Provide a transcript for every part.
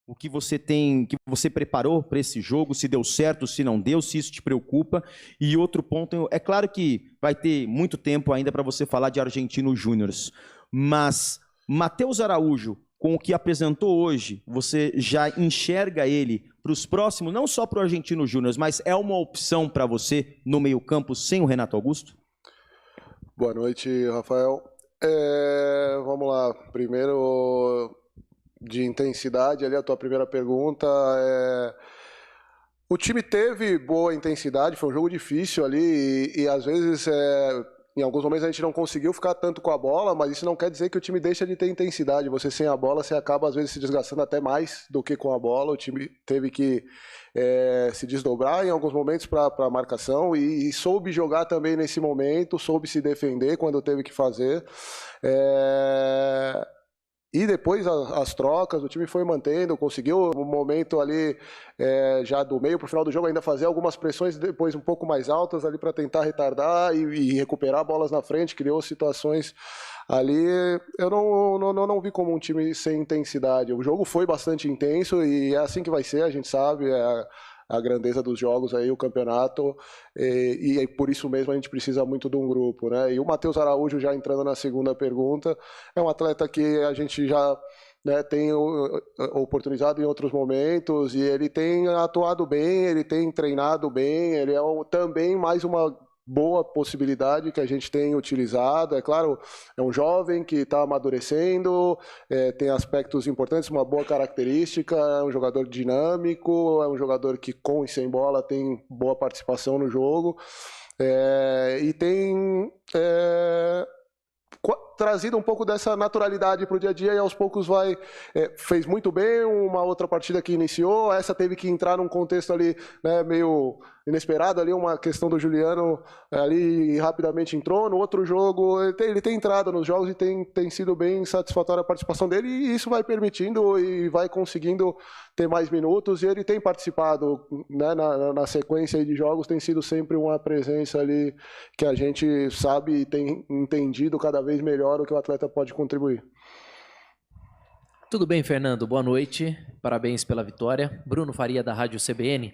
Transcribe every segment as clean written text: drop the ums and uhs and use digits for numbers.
o que você tem, que você preparou para esse jogo, se deu certo, se não deu, se isso te preocupa. E outro ponto, é claro que vai ter muito tempo ainda para você falar de Argentinos Júniors, mas Matheus Araújo, com o que apresentou hoje, você já enxerga ele para os próximos, não só para o Argentinos Júniors, mas é uma opção para você no meio-campo sem o Renato Augusto? Boa noite, Rafael. Vamos lá. Primeiro, de intensidade, ali a tua primeira pergunta. O time teve boa intensidade, foi um jogo difícil ali e às vezes em alguns momentos a gente não conseguiu ficar tanto com a bola, mas isso não quer dizer que o time deixa de ter intensidade. Você sem a bola, você acaba às vezes se desgastando até mais do que com a bola. O time teve que se desdobrar em alguns momentos para a marcação e soube jogar também nesse momento, soube se defender quando teve que fazer. E depois as trocas, o time foi mantendo, conseguiu um momento ali já do meio para o final do jogo ainda fazer algumas pressões depois um pouco mais altas ali para tentar retardar e recuperar bolas na frente, criou situações ali. Eu não vi como um time sem intensidade. O jogo foi bastante intenso e é assim que vai ser, a gente sabe, a grandeza dos jogos aí, o campeonato, e por isso mesmo a gente precisa muito de um grupo, né? E o Matheus Araújo, já entrando na segunda pergunta, é um atleta que a gente já tem oportunizado em outros momentos, e ele tem atuado bem, ele tem treinado bem, ele é também mais uma boa possibilidade que a gente tem utilizado. É claro, é um jovem que está amadurecendo, tem aspectos importantes, uma boa característica, é um jogador dinâmico, é um jogador que com e sem bola tem boa participação no jogo, e tem trazido um pouco dessa naturalidade para o dia a dia e aos poucos fez muito bem. Uma outra partida que iniciou, essa teve que entrar num contexto ali, né, meio inesperado ali, uma questão do Juliano ali, rapidamente entrou. No outro jogo ele tem entrado nos jogos e tem sido bem satisfatória a participação dele, e isso vai permitindo e vai conseguindo ter mais minutos, e ele tem participado, né, na sequência de jogos, tem sido sempre uma presença ali que a gente sabe e tem entendido cada vez melhor o que o atleta pode contribuir. Tudo bem, Fernando? Boa noite. Parabéns pela vitória. Bruno Faria, da Rádio CBN.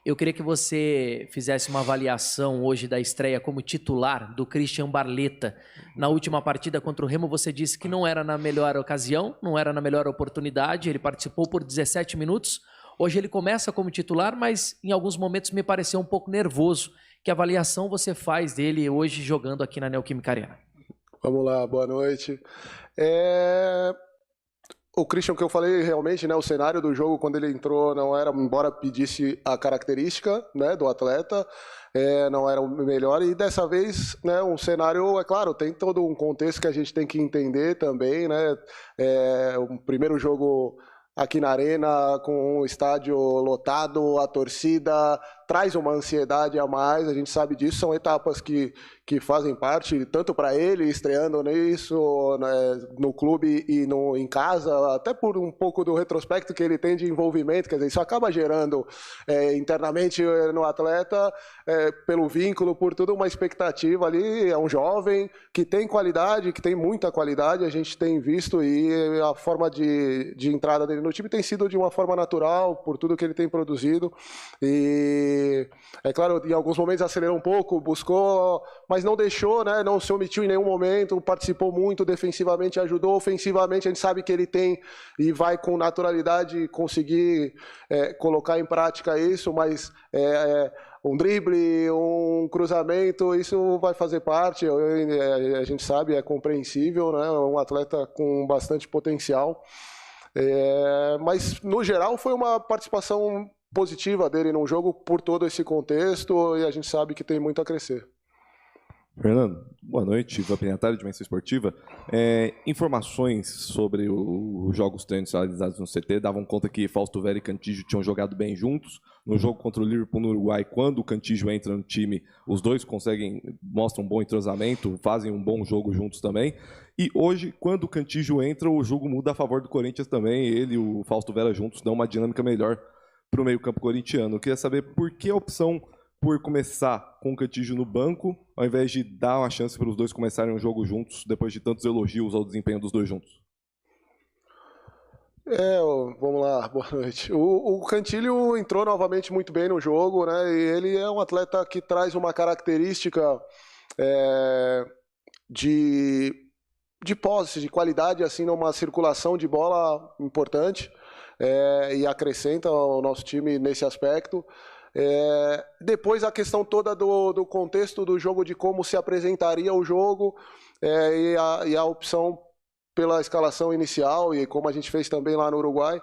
Eu queria que você fizesse uma avaliação hoje da estreia como titular do Christian Barletta. Na última partida contra o Remo, você disse que não era na melhor ocasião, não era na melhor oportunidade. Ele participou por 17 minutos. Hoje ele começa como titular, mas em alguns momentos me pareceu um pouco nervoso. Que avaliação você faz dele hoje jogando aqui na Neoquímica Arena? Vamos lá, boa noite. O Christian, que eu falei, realmente, né, o cenário do jogo quando ele entrou não era, embora pedisse a característica, né, do atleta, não era o melhor, e dessa vez, né, um cenário, é claro, tem todo um contexto que a gente tem que entender também, né, o primeiro jogo aqui na Arena, com o estádio lotado, a torcida traz uma ansiedade a mais, a gente sabe disso, são etapas que fazem parte, tanto para ele, estreando nisso, né, no clube e em casa, até por um pouco do retrospecto que ele tem de envolvimento, quer dizer, isso acaba gerando internamente no atleta, pelo vínculo, por tudo, uma expectativa ali. É um jovem que tem qualidade, que tem muita qualidade, a gente tem visto, e a forma de entrada dele no time tem sido de uma forma natural, por tudo que ele tem produzido, e é claro, em alguns momentos acelerou um pouco, buscou, mas não deixou, né, não se omitiu em nenhum momento, participou muito defensivamente, ajudou ofensivamente. A gente sabe que ele tem e vai com naturalidade conseguir colocar em prática isso, mas um drible, um cruzamento, isso vai fazer parte, a gente sabe, é compreensível, né, um atleta com bastante potencial, mas no geral foi uma participação positiva dele num jogo por todo esse contexto, e a gente sabe que tem muito a crescer. Fernando, boa noite, Ivan Pignatari, Dimensão Esportiva. Informações sobre os jogos treinos realizados no CT davam conta que Fausto Vera e Cantígio tinham jogado bem juntos. No jogo contra o Liverpool no Uruguai, quando o Cantígio entra no time, os dois mostram um bom entrosamento, fazem um bom jogo juntos também. E hoje, quando o Cantígio entra, o jogo muda a favor do Corinthians também. Ele e o Fausto Vera juntos dão uma dinâmica melhor para o meio-campo corintiano. Eu queria saber por que a opção por começar com o Cantígio no banco, ao invés de dar uma chance para os dois começarem um jogo juntos, depois de tantos elogios ao desempenho dos dois juntos. Vamos lá, boa noite. O Cantilho entrou novamente muito bem no jogo, né? E ele é um atleta que traz uma característica de posse, de qualidade, assim, numa circulação de bola importante, e acrescenta ao nosso time nesse aspecto. Depois a questão toda do contexto do jogo, de como se apresentaria o jogo, e a opção pela escalação inicial, e como a gente fez também lá no Uruguai.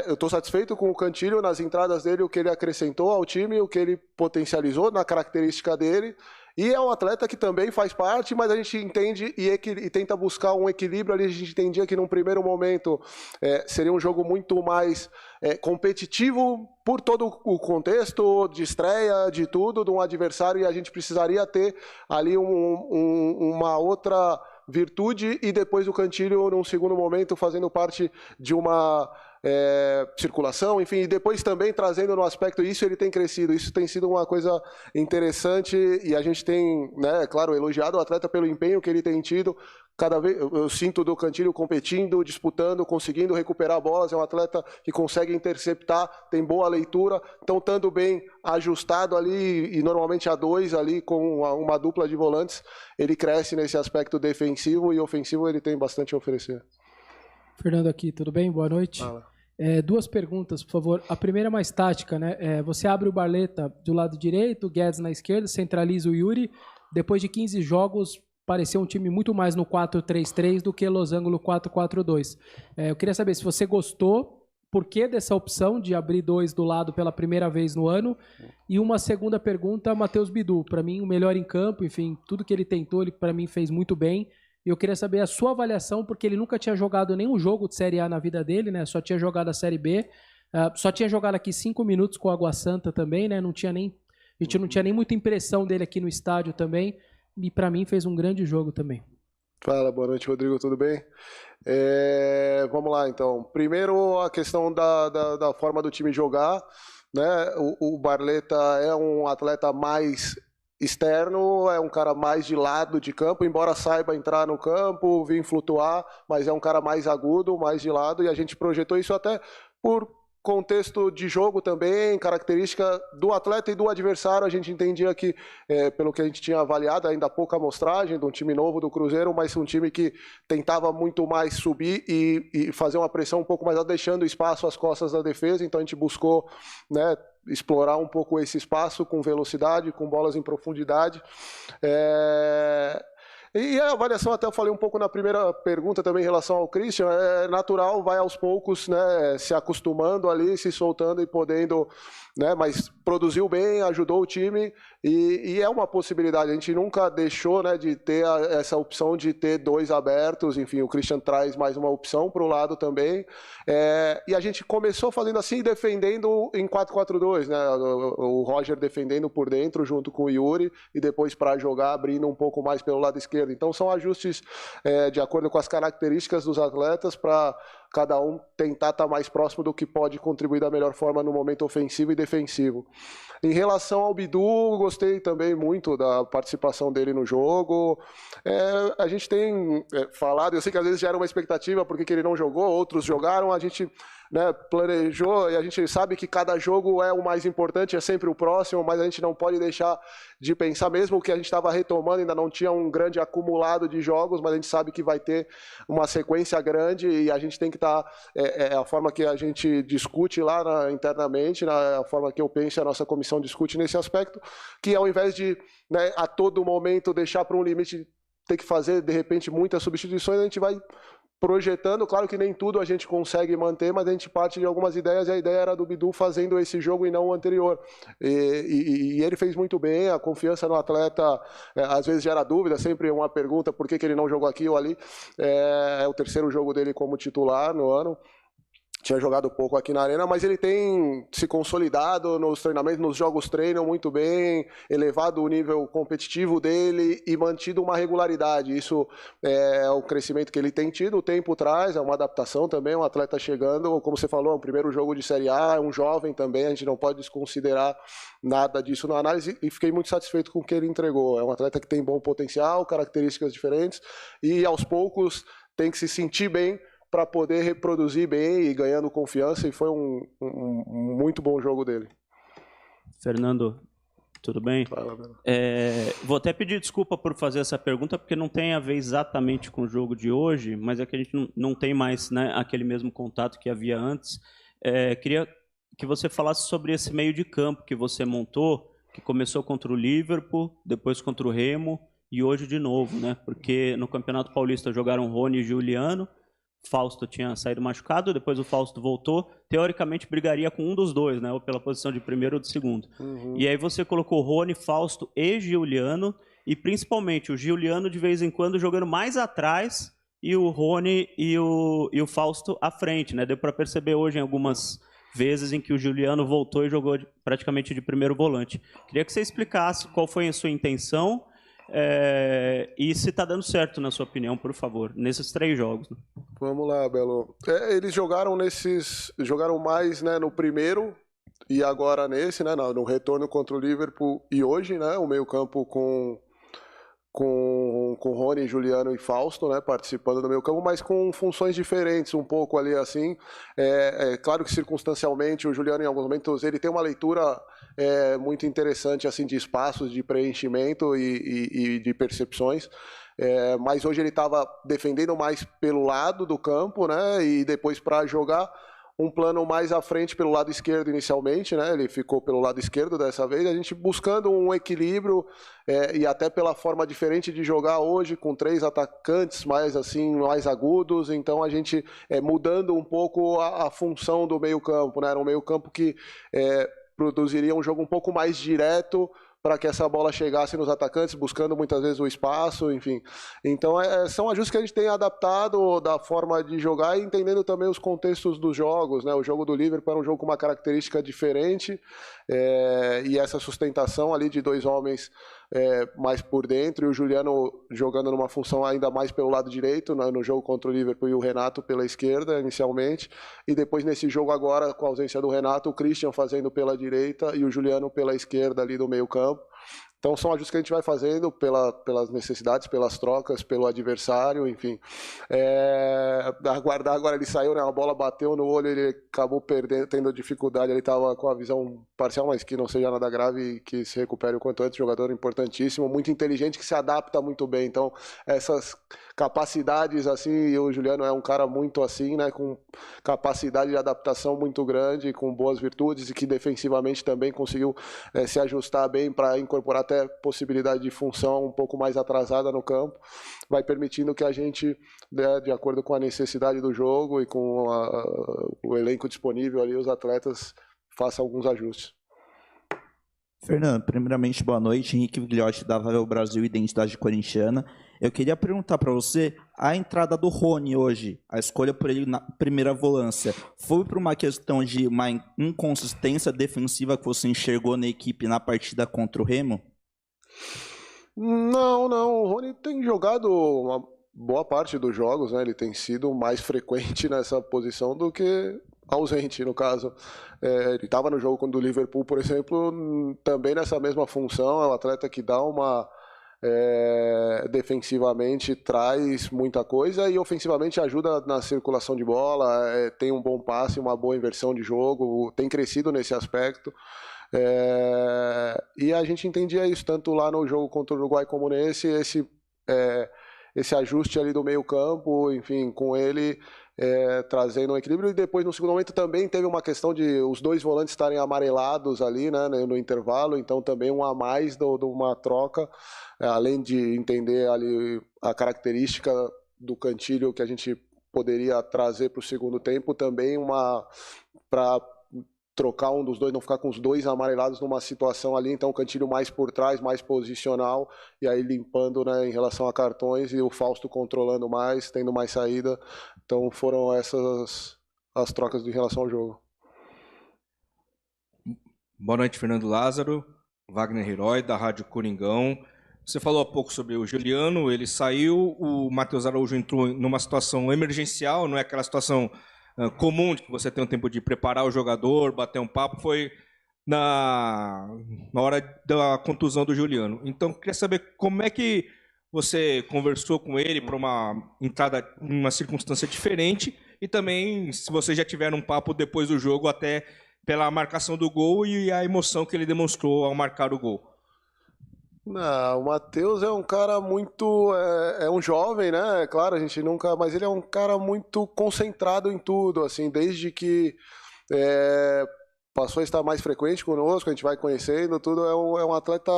Eu estou satisfeito com o Cantilho nas entradas dele, o que ele acrescentou ao time, o que ele potencializou na característica dele. E é um atleta que também faz parte, mas a gente entende e tenta buscar um equilíbrio ali. A gente entendia que num primeiro momento seria um jogo muito mais competitivo por todo o contexto de estreia, de tudo, de um adversário, e a gente precisaria ter ali uma outra virtude, e depois o Cantilho, num segundo momento, fazendo parte de uma circulação, enfim, e depois também trazendo no aspecto, isso ele tem crescido, isso tem sido uma coisa interessante, e a gente tem, né, claro, elogiado o atleta pelo empenho que ele tem tido. Cada vez eu sinto do Cantilho competindo, disputando, conseguindo recuperar bolas. É um atleta que consegue interceptar, tem boa leitura, então estando bem ajustado ali, e normalmente a dois ali com uma dupla de volantes, ele cresce nesse aspecto defensivo, e ofensivo ele tem bastante a oferecer. Fernando aqui, tudo bem? Boa noite. Duas perguntas, por favor. A primeira é mais tática, né? Você abre o Barletta do lado direito, o Guedes na esquerda, centraliza o Yuri. Depois de 15 jogos, pareceu um time muito mais no 4-3-3 do que losango 4-4-2. Eu queria saber se você gostou, por que dessa opção de abrir dois do lado pela primeira vez no ano? E uma segunda pergunta, Matheus Bidu. Para mim, o melhor em campo, enfim, tudo que ele tentou, ele para mim fez muito bem. E eu queria saber a sua avaliação, porque ele nunca tinha jogado nenhum jogo de Série A na vida dele, né? Só tinha jogado a Série B. Só tinha jogado aqui 5 minutos com o Água Santa também, né? A gente não tinha nem muita impressão dele aqui no estádio também. E para mim fez um grande jogo também. Fala, boa noite, Rodrigo, tudo bem? Vamos lá, então. Primeiro, a questão da forma do time jogar, né? O Barletta é um atleta mais externo, é um cara mais de lado de campo, embora saiba entrar no campo, vir flutuar, mas é um cara mais agudo, mais de lado, e a gente projetou isso até por contexto de jogo também, característica do atleta e do adversário. A gente entendia que, pelo que a gente tinha avaliado, ainda pouca amostragem de um time novo do Cruzeiro, mas um time que tentava muito mais subir e fazer uma pressão um pouco mais alta, deixando espaço às costas da defesa. Então a gente buscou, né, explorar um pouco esse espaço com velocidade, com bolas em profundidade. E a avaliação, até eu falei um pouco na primeira pergunta também em relação ao Christian, é natural, vai aos poucos, né, se acostumando ali, se soltando e podendo, né, mas produziu bem, ajudou o time, e é uma possibilidade. A gente nunca deixou, né, de ter essa opção de ter dois abertos. Enfim, o Christian traz mais uma opção para o lado também, e a gente começou fazendo assim, defendendo em 4-4-2, né, o Roger defendendo por dentro junto com o Yuri, e depois para jogar abrindo um pouco mais pelo lado esquerdo. Então são ajustes de acordo com as características dos atletas, para cada um tentar estar mais próximo do que pode contribuir da melhor forma no momento ofensivo e defensivo. Em relação ao Bidu, gostei também muito da participação dele no jogo. A gente tem falado, eu sei que às vezes gera uma expectativa porque que ele não jogou, outros jogaram, a gente, né, planejou, e a gente sabe que cada jogo é o mais importante, é sempre o próximo, mas a gente não pode deixar de pensar, mesmo que a gente estava retomando, ainda não tinha um grande acumulado de jogos, mas a gente sabe que vai ter uma sequência grande, e a gente tem que estar, a forma que a gente discute lá internamente, a forma que eu penso, a nossa comissão discute nesse aspecto, que ao invés de, né, a todo momento deixar para um limite, ter que fazer de repente muitas substituições, a gente vai projetando. Claro que nem tudo a gente consegue manter, mas a gente parte de algumas ideias, e a ideia era do Bidu fazendo esse jogo e não o anterior. E ele fez muito bem. A confiança no atleta, às vezes gera dúvida, sempre uma pergunta, por que ele não jogou aqui ou ali. É o terceiro jogo dele como titular no ano. Tinha jogado pouco aqui na Arena, mas ele tem se consolidado nos treinamentos, nos jogos treino muito bem, elevado o nível competitivo dele e mantido uma regularidade. Isso é o crescimento que ele tem tido, o tempo traz, é uma adaptação também, um atleta chegando, como você falou, é um primeiro jogo de Série A, é um jovem também, a gente não pode desconsiderar nada disso na análise, e fiquei muito satisfeito com o que ele entregou. É um atleta que tem bom potencial, características diferentes, e aos poucos tem que se sentir bem para poder reproduzir bem e ganhando confiança, e foi um muito bom jogo dele. Fernando, tudo bem? Fala, vou até pedir desculpa por fazer essa pergunta, porque não tem a ver exatamente com o jogo de hoje, mas é que a gente não tem mais, né, aquele mesmo contato que havia antes. Queria que você falasse sobre esse meio de campo que você montou, que começou contra o Liverpool, depois contra o Remo e hoje de novo, né? Porque no Campeonato Paulista jogaram Rony e Juliano, Fausto tinha saído machucado, depois o Fausto voltou, teoricamente brigaria com um dos dois, né? Ou pela posição de primeiro ou de segundo. E aí você colocou Rony, Fausto e Giuliano, e principalmente o Giuliano de vez em quando jogando mais atrás e o Rony e o Fausto à frente, né? Deu para perceber hoje em algumas vezes em que o Giuliano voltou e jogou praticamente de primeiro volante. Queria que você explicasse qual foi a sua intenção e se está dando certo, na sua opinião, por favor, nesses 3 jogos. Né? Vamos lá, Belo. Eles jogaram mais, né, no primeiro e agora nesse, né, no retorno contra o Liverpool e hoje, né, o meio-campo com Rony, Juliano e Fausto, né, participando do meio campo, mas com funções diferentes, um pouco ali assim. Claro que circunstancialmente o Juliano em alguns momentos ele tem uma leitura muito interessante assim de espaços, de preenchimento e de percepções. Mas hoje ele estava defendendo mais pelo lado do campo, né, e depois para jogar um plano mais à frente pelo lado esquerdo inicialmente, né? Ele ficou pelo lado esquerdo dessa vez, a gente buscando um equilíbrio e até pela forma diferente de jogar hoje, com 3 atacantes mais agudos, então a gente mudando um pouco a função do meio campo, né? Era um meio campo que produziria um jogo um pouco mais direto, para que essa bola chegasse nos atacantes, buscando muitas vezes o espaço, enfim. Então, são ajustes que a gente tem adaptado da forma de jogar e entendendo também os contextos dos jogos, né? O jogo do Liverpool era um jogo com uma característica diferente, e essa sustentação ali de 2 homens mais por dentro, e o Juliano jogando numa função ainda mais pelo lado direito, né, no jogo contra o Liverpool, e o Renato pela esquerda, inicialmente, e depois nesse jogo agora, com a ausência do Renato, o Christian fazendo pela direita e o Juliano pela esquerda ali do meio campo. Então são ajustes que a gente vai fazendo pelas necessidades, pelas trocas, pelo adversário, enfim. Aguardar agora, ele saiu, né, a bola bateu no olho, ele acabou tendo dificuldade, ele estava com a visão parcial, mas que não seja nada grave e que se recupere o quanto antes. Jogador importantíssimo, muito inteligente, que se adapta muito bem. Então essas capacidades assim, e o Juliano é um cara muito assim, né, com capacidade de adaptação muito grande, com boas virtudes e que defensivamente também conseguiu se ajustar bem para incorporar até possibilidade de função um pouco mais atrasada no campo, vai permitindo que a gente, né, de acordo com a necessidade do jogo e com o elenco disponível ali, os atletas façam alguns ajustes. Fernando, primeiramente, boa noite. Henrique Vigliotti, da Vavel Brasil, Identidade Corintiana. Eu queria perguntar para você, a entrada do Rony hoje, a escolha por ele na primeira volância, foi por uma questão de uma inconsistência defensiva que você enxergou na equipe na partida contra o Remo? Não. O Rony tem jogado uma boa parte dos jogos, né? Ele tem sido mais frequente nessa posição do que ausente, no caso. Ele estava no jogo do Liverpool, por exemplo, também nessa mesma função. É um atleta que dá uma... defensivamente traz muita coisa e ofensivamente ajuda na circulação de bola, tem um bom passe, uma boa inversão de jogo, tem crescido nesse aspecto. E a gente entendia isso tanto lá no jogo contra o Uruguai como nesse, esse ajuste ali do meio campo, enfim, com ele trazendo um equilíbrio. E depois no segundo momento também teve uma questão de os 2 volantes estarem amarelados ali, né, no intervalo, então também um a mais de uma troca, além de entender ali a característica do Cantilho que a gente poderia trazer para o segundo tempo, também para trocar um dos dois, não ficar com os 2 amarelados numa situação ali, então o Cantilho mais por trás, mais posicional, e aí limpando, né, em relação a cartões, e o Fausto controlando mais, tendo mais saída. Então foram essas as trocas em relação ao jogo. Boa noite, Fernando Lázaro, Wagner Herói, da Rádio Coringão. Você falou há pouco sobre o Juliano, ele saiu, o Matheus Araújo entrou numa situação emergencial, não é aquela situação comum de que você tem um tempo de preparar o jogador, bater um papo, foi na hora da contusão do Juliano. Então, queria saber como é que você conversou com ele para uma entrada em uma circunstância diferente e também se vocês já tiveram um papo depois do jogo até pela marcação do gol e a emoção que ele demonstrou ao marcar o gol. Não, o Matheus é um cara muito. É um jovem, né? Claro, a gente nunca. Mas ele é um cara muito concentrado em tudo, assim, desde que passou a estar mais frequente conosco, a gente vai conhecendo tudo. É um atleta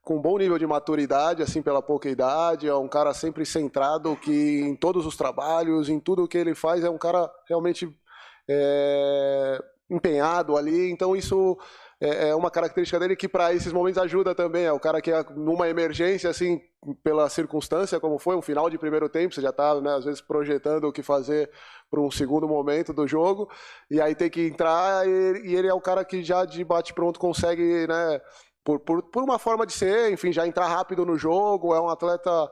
com bom nível de maturidade, assim, pela pouca idade. É um cara sempre centrado que em todos os trabalhos, em tudo que ele faz, é um cara realmente empenhado ali. Então, isso. É uma característica dele que para esses momentos ajuda também. É o cara que numa emergência, assim, pela circunstância, como foi um final de primeiro tempo, você já está, né, às vezes projetando o que fazer para um segundo momento do jogo, e aí tem que entrar, e ele é o cara que já de bate-pronto consegue, né, por uma forma de ser, enfim, já entrar rápido no jogo. É um atleta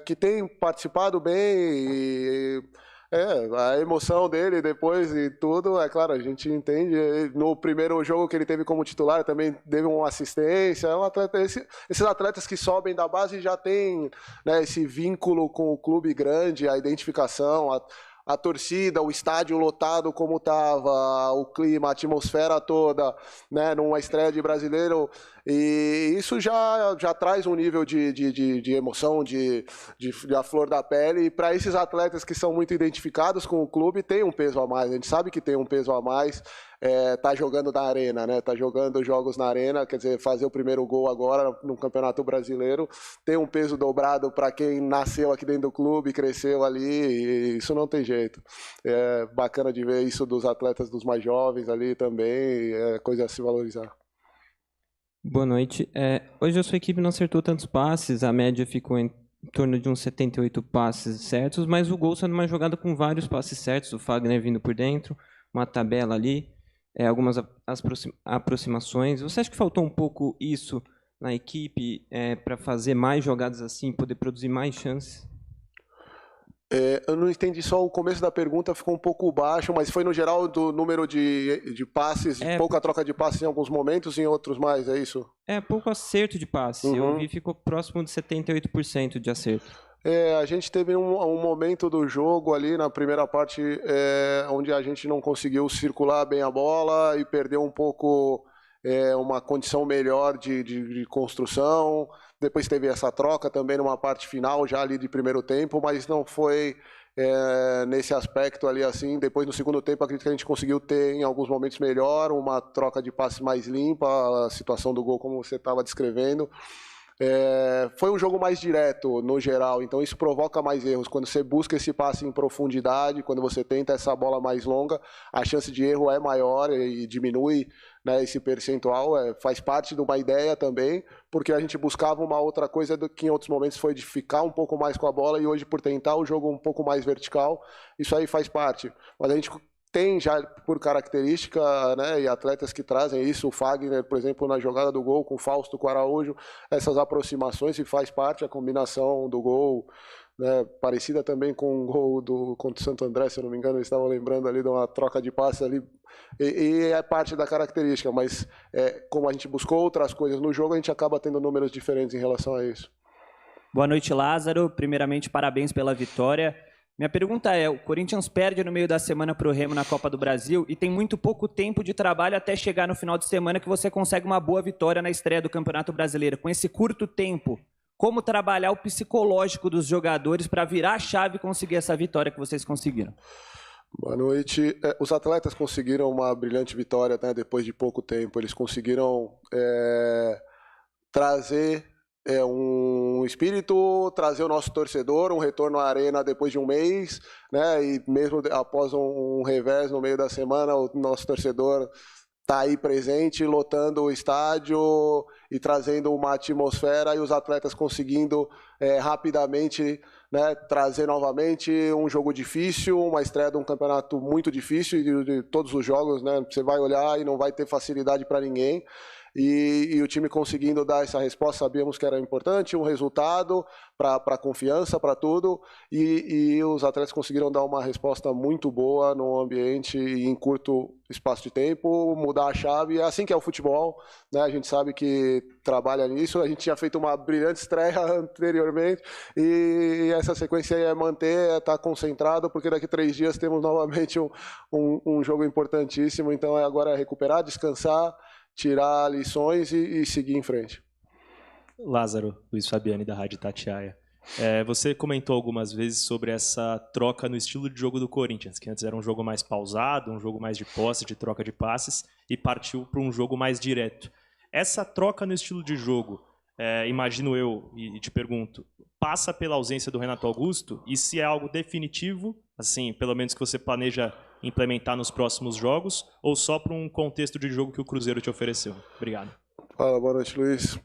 que tem participado bem e... a emoção dele depois e tudo, é claro, a gente entende. No primeiro jogo que ele teve como titular, também teve uma assistência. É um atleta, esses atletas que sobem da base já têm, né, esse vínculo com o clube grande, a identificação, a torcida, o estádio lotado como estava, o clima, a atmosfera toda, né, numa estreia de Brasileiro. E isso já traz um nível de emoção, a flor da pele. E para esses atletas que são muito identificados com o clube, tem um peso a mais. A gente sabe que tem um peso a mais. Tá jogando na arena, né? Tá jogando jogos na arena, quer dizer, fazer o primeiro gol agora no Campeonato Brasileiro tem um peso dobrado para quem nasceu aqui dentro do clube, cresceu ali, e isso não tem jeito. É bacana de ver isso dos atletas dos mais jovens ali também, é coisa a se valorizar. Boa noite. Hoje a sua equipe não acertou tantos passes, a média ficou em torno de uns 78 passes certos, mas o gol sendo uma jogada com vários passes certos, o Fagner vindo por dentro, uma tabela ali, algumas aproximações. Você acha que faltou um pouco isso na equipe para fazer mais jogadas assim, poder produzir mais chances? Eu não entendi só o começo da pergunta, ficou um pouco baixo, mas foi no geral do número de passes, pouca troca de passes em alguns momentos, em outros mais, é isso? Pouco acerto de passe. Uhum. Eu vi que ficou próximo de 78% de acerto. A gente teve um momento do jogo ali na primeira parte onde a gente não conseguiu circular bem a bola e perdeu um pouco uma condição melhor de construção. Depois teve essa troca também numa parte final, já ali de primeiro tempo, mas não foi nesse aspecto ali assim. Depois no segundo tempo, acredito que a gente conseguiu ter em alguns momentos melhor, uma troca de passe mais limpa, a situação do gol como você estava descrevendo. Foi um jogo mais direto no geral, então isso provoca mais erros. Quando você busca esse passe em profundidade, quando você tenta essa bola mais longa, a chance de erro é maior e diminui, né, esse percentual. Faz parte de uma ideia também, porque a gente buscava uma outra coisa do que em outros momentos foi de ficar um pouco mais com a bola, e hoje por tentar o jogo um pouco mais vertical, isso aí faz parte. Mas a gente tem já por característica, né, e atletas que trazem isso, o Fagner, por exemplo, na jogada do gol com o Fausto, com o Araújo, essas aproximações, e faz parte a combinação do gol, né, parecida também com o gol contra o Santo André, se eu não me engano, eles estavam lembrando ali de uma troca de passe ali, e é parte da característica, mas como a gente buscou outras coisas no jogo, a gente acaba tendo números diferentes em relação a isso. Boa noite, Lázaro. Primeiramente, parabéns pela vitória. Minha pergunta o Corinthians perde no meio da semana para o Remo na Copa do Brasil e tem muito pouco tempo de trabalho até chegar no final de semana que você consegue uma boa vitória na estreia do Campeonato Brasileiro. Com esse curto tempo, como trabalhar o psicológico dos jogadores para virar a chave e conseguir essa vitória que vocês conseguiram? Boa noite. Os atletas conseguiram uma brilhante vitória, né, depois de pouco tempo. Eles conseguiram trazer um espírito, trazer o nosso torcedor, um retorno à arena depois de um mês, né? E mesmo após um revés no meio da semana, o nosso torcedor está aí presente, lotando o estádio e trazendo uma atmosfera, e os atletas conseguindo rapidamente, né, trazer novamente um jogo difícil, uma estreia de um campeonato muito difícil, e de todos os jogos, né, você vai olhar e não vai ter facilidade para ninguém. e o time conseguindo dar essa resposta, sabíamos que era importante, um resultado para confiança, para tudo, e os atletas conseguiram dar uma resposta muito boa no ambiente e em curto espaço de tempo, mudar a chave. É assim que é o futebol, né? A gente sabe que trabalha nisso, a gente tinha feito uma brilhante estreia anteriormente, e essa sequência aí é manter, estar concentrado, porque daqui 3 dias temos novamente um jogo importantíssimo, então agora é recuperar, descansar, tirar lições e seguir em frente. Lázaro, Luiz Fabiani, da Rádio Itatiaia. Você comentou algumas vezes sobre essa troca no estilo de jogo do Corinthians, que antes era um jogo mais pausado, um jogo mais de posse, de troca de passes, e partiu para um jogo mais direto. Essa troca no estilo de jogo, imagino eu, e te pergunto, passa pela ausência do Renato Augusto? E se é algo definitivo, assim, pelo menos que você planeja implementar nos próximos jogos, ou só para um contexto de jogo que o Cruzeiro te ofereceu? Obrigado. Fala, boa noite, Luiz.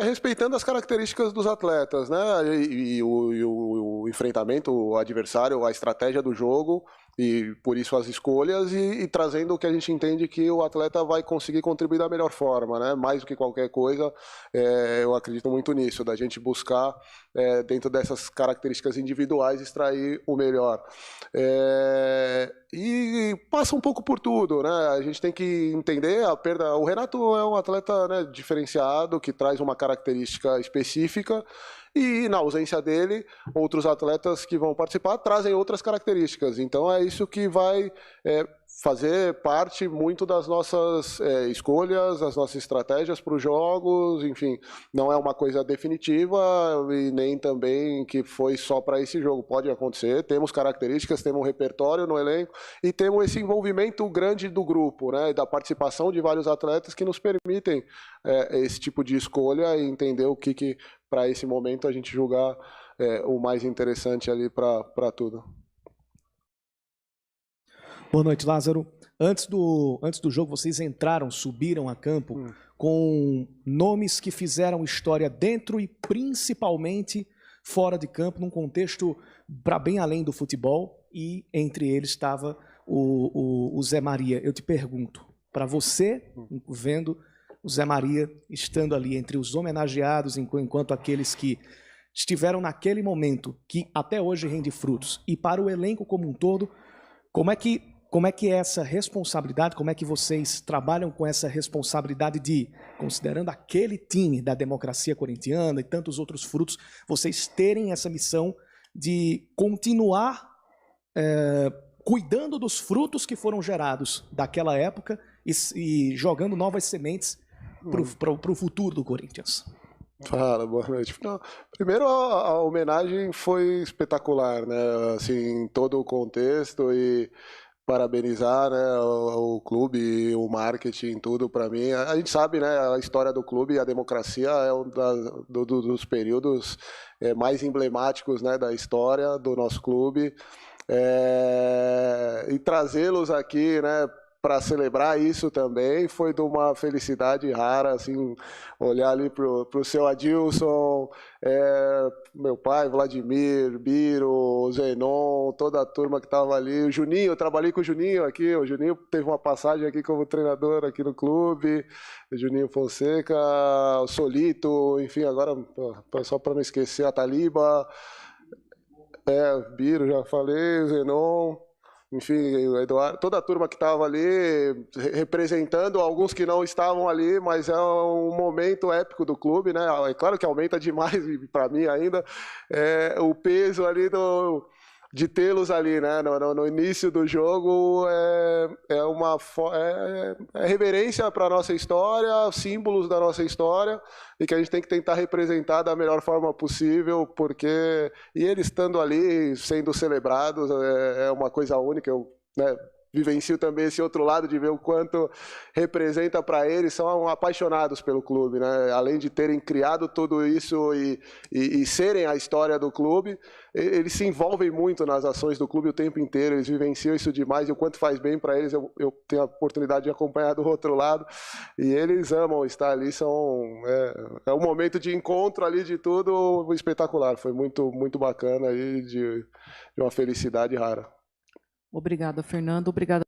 Respeitando as características dos atletas, né? E o enfrentamento, o adversário, a estratégia do jogo, e por isso as escolhas, e trazendo o que a gente entende que o atleta vai conseguir contribuir da melhor forma, né? Mais do que qualquer coisa, eu acredito muito nisso, da gente buscar, dentro dessas características individuais, extrair o melhor. E passa um pouco por tudo, né? A gente tem que entender a perda. O Renato é um atleta, né, diferenciado, que traz uma característica específica, e na ausência dele, outros atletas que vão participar trazem outras características. Então é isso que vai fazer parte muito das nossas escolhas, das nossas estratégias para os jogos. Enfim, não é uma coisa definitiva e nem também que foi só para esse jogo. Pode acontecer, temos características, temos um repertório no elenco e temos esse envolvimento grande do grupo, né, e da participação de vários atletas que nos permitem esse tipo de escolha e entender o que para esse momento a gente julgar o mais interessante ali para tudo. Boa noite, Lázaro. Antes do jogo, vocês subiram a campo com nomes que fizeram história dentro e principalmente fora de campo, num contexto para bem além do futebol, e entre eles estava o Zé Maria. Eu te pergunto, para você, vendo o Zé Maria estando ali entre os homenageados, enquanto aqueles que estiveram naquele momento, que até hoje rende frutos, e para o elenco como um todo, como é que é essa responsabilidade, como é que vocês trabalham com essa responsabilidade de, considerando aquele time da democracia corintiana e tantos outros frutos, vocês terem essa missão de continuar cuidando dos frutos que foram gerados daquela época e jogando novas sementes para o futuro do Corinthians? Fala, boa noite. Primeiro, a homenagem foi espetacular, né? Assim, todo o contexto, e parabenizar, né, o clube, o marketing, tudo. Para mim, a gente sabe, né, a história do clube e a democracia é um dos períodos mais emblemáticos, né, da história do nosso clube, e trazê-los aqui, né, para celebrar isso também foi de uma felicidade rara, assim, olhar ali pro seu Adilson, meu pai, Vladimir, Biro, Zenon, toda a turma que estava ali, o Juninho, eu trabalhei com o Juninho aqui, o Juninho teve uma passagem aqui como treinador aqui no clube, o Juninho Fonseca, o Solito, enfim, agora, só para não esquecer, a Taliba, Biro, já falei, Zenon, enfim, o Eduardo, toda a turma que estava ali, representando alguns que não estavam ali, mas é um momento épico do clube, né? É claro que aumenta demais, para mim ainda, o peso ali de tê-los ali, né? No início do jogo, é reverência para a nossa história, símbolos da nossa história, e que a gente tem que tentar representar da melhor forma possível, e eles estando ali, sendo celebrados, é uma coisa única. Eu, né, vivencio também esse outro lado de ver o quanto representa para eles, são apaixonados pelo clube, né? Além de terem criado tudo isso e serem a história do clube, eles se envolvem muito nas ações do clube o tempo inteiro, eles vivenciam isso demais, e o quanto faz bem para eles, eu tenho a oportunidade de acompanhar do outro lado, e eles amam estar ali, é um momento de encontro ali de tudo espetacular, foi muito, muito bacana, e de uma felicidade rara. Obrigada, Fernando. Obrigada.